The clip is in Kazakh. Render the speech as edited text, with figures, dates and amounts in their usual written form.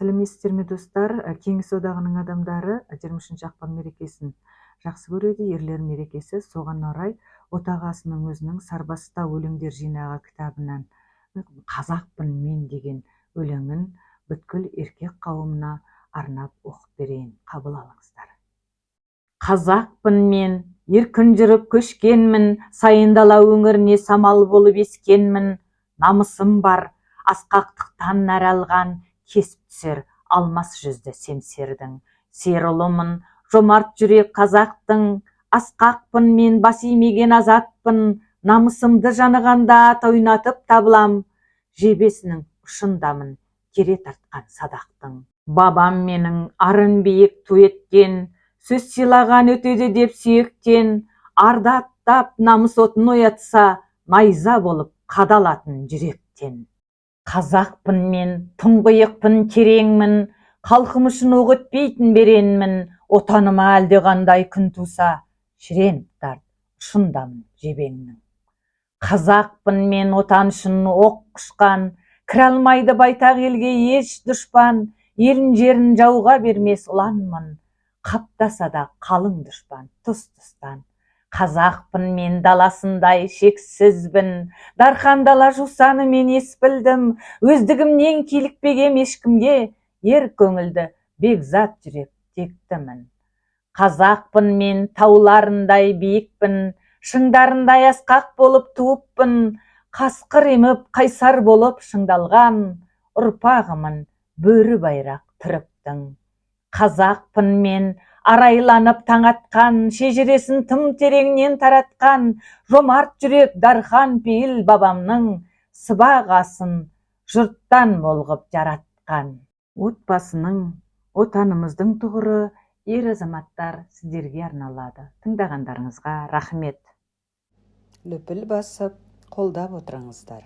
Сәлеметсіздер ме достар? Кеңес одағының адамдары 23 ақпан мерекесін жақсы көреді. Ерлер мерекесі, соған орай отағасының өзінің Сарбаста өлеңдер жинағы кітабынан Қазақпын мен деген өлеңін бүткіл еркек қауымына арнап оқып берейін. Қабыл алыңыздар. Қазақпын мен, еркін жүріп көшкенмін, сайын дала өңіріне самал болып ескенмін. Намысым бар, асқақтықтан нәр алған, кесіп түсер алмас жүзді семсердің. Сер ұлымын, жомарт жүрек қазақтың, асқақпын мен, бас имеген азатпын. Намысымды жанығанда тойнатып табылам, жебесінің ұшындамын, кере тартқан садақтың. Бабам менің арын биік ту еткен, сөз сыйлаған өтеді деп сүйектен. Арды аттап намыс отын оятса, найза болып қадалатын жүректен. Қазақпын мен, тұңғиықпын, тереңмін, халқым үшін оқ өтпейтін беренмін. Отаныма әлде қандай күн туса, шірен тарт, ұшындамын жебеңнің. Қазақпын мен, отан үшін оқ құшқан, кіре алмайды байтақ елге еш дұшпан. Елін жерін жауға бермес ұланмын, қаптаса да қалың дұшпан тұс-тұстан. Қазақпын мен, даласындай шексізбін, дархан дала жусаны мен ес білдім. Өздігімнен килікпегем ешкімге, ер көңілді бекзат жүрек тектімін. Қазақпын мен, тауларындай биікпін, шыңдарындай асқақ болып туыппын. Қасқыр еміп қайсар болып шыңдалған, ұрпағымын бөрі байрақ түріктің. Қазақпын мен, арайланып таң атқан, шежіресін тым тереңнен таратқан, жомарт жүрек дархан пейіл бабамның, сыбағасын жұрттан молғып жаратқан. Отбасының, отанымыздың тұғыры ер азаматтар сіздерге арналады. Тыңдағандарыңызға рахмет. Лүпіл басып, қолдап отырыңыздар.